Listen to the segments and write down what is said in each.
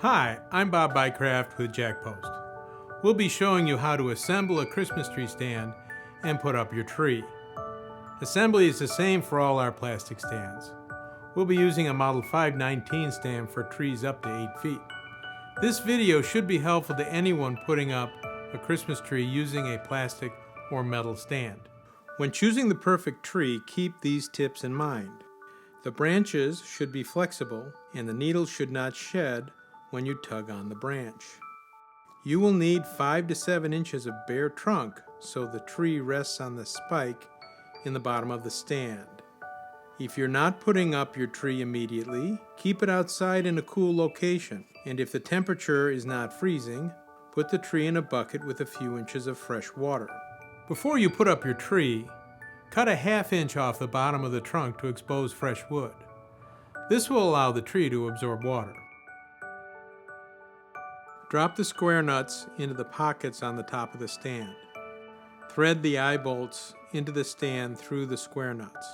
Hi, I'm Bob Bycraft with Jack Post. We'll be showing you how to assemble a Christmas tree stand and put up your tree. Assembly is the same for all our plastic stands. We'll be using a Model 519 stand for trees up to 8 feet. This video should be helpful to anyone putting up a Christmas tree using a plastic or metal stand. When choosing the perfect tree, keep these tips in mind. The branches should be flexible and the needles should not shed when you tug on the branch. You will need 5 to 7 inches of bare trunk so the tree rests on the spike in the bottom of the stand. If you're not putting up your tree immediately, keep it outside in a cool location, and if the temperature is not freezing, put the tree in a bucket with a few inches of fresh water. Before you put up your tree, cut a ½ inch off the bottom of the trunk to expose fresh wood. This will allow the tree to absorb water. Drop the square nuts into the pockets on the top of the stand. Thread the eye bolts into the stand through the square nuts.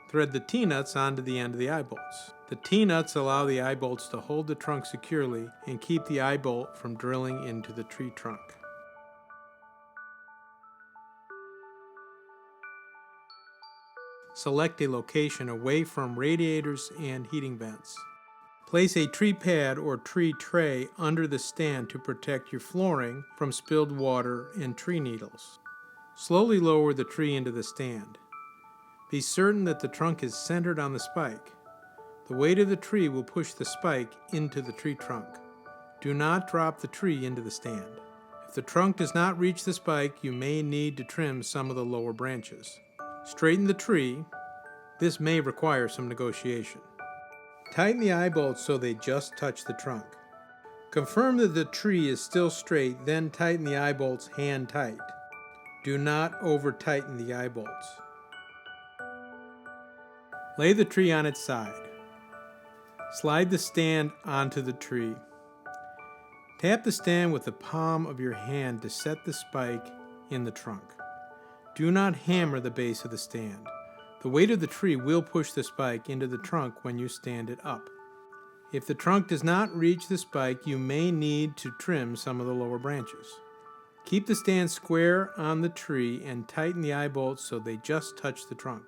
Thread the T-nuts onto the end of the eye bolts. The T-nuts allow the eye bolts to hold the trunk securely and keep the eye bolt from drilling into the tree trunk. Select a location away from radiators and heating vents. Place a tree pad or tree tray under the stand to protect your flooring from spilled water and tree needles. Slowly lower the tree into the stand. Be certain that the trunk is centered on the spike. The weight of the tree will push the spike into the tree trunk. Do not drop the tree into the stand. If the trunk does not reach the spike, you may need to trim some of the lower branches. Straighten the tree. This may require some negotiation. Tighten the eye bolts so they just touch the trunk. Confirm that the tree is still straight, then tighten the eye bolts hand tight. Do not over-tighten the eye bolts. Lay the tree on its side. Slide the stand onto the tree. Tap the stand with the palm of your hand to set the spike in the trunk. Do not hammer the base of the stand. The weight of the tree will push the spike into the trunk when you stand it up. If the trunk does not reach the spike, you may need to trim some of the lower branches. Keep the stand square on the tree and tighten the eye bolts so they just touch the trunk.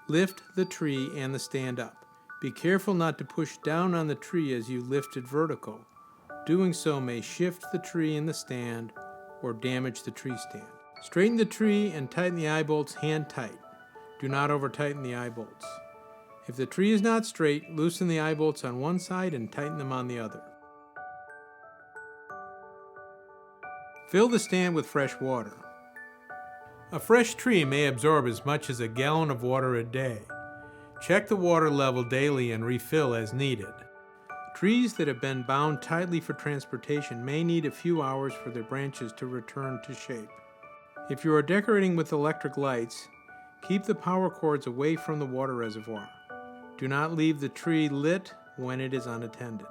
Lift the tree and the stand up. Be careful not to push down on the tree as you lift it vertical. Doing so may shift the tree in the stand or damage the tree stand. Straighten the tree and tighten the eye bolts hand tight. Do not over-tighten the eye bolts. If the tree is not straight, loosen the eye bolts on one side and tighten them on the other. Fill the stand with fresh water. A fresh tree may absorb as much as a gallon of water a day. Check the water level daily and refill as needed. Trees that have been bound tightly for transportation may need a few hours for their branches to return to shape. If you are decorating with electric lights, keep the power cords away from the water reservoir. Do not leave the tree lit when it is unattended.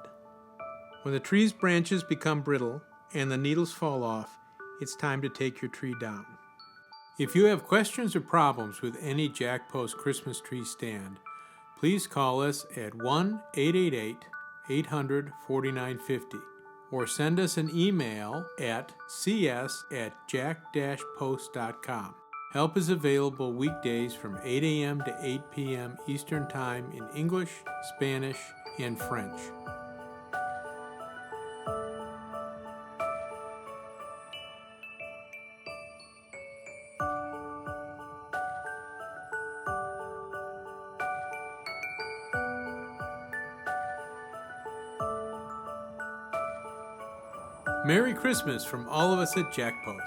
When the tree's branches become brittle and the needles fall off, it's time to take your tree down. If you have questions or problems with any Jack Post Christmas tree stand, please call us at 1-888-800-4950 or send us an email at cs@jack-post.com. Help is available weekdays from 8 a.m. to 8 p.m. Eastern Time in English, Spanish, and French. Merry Christmas from all of us at Jack Post.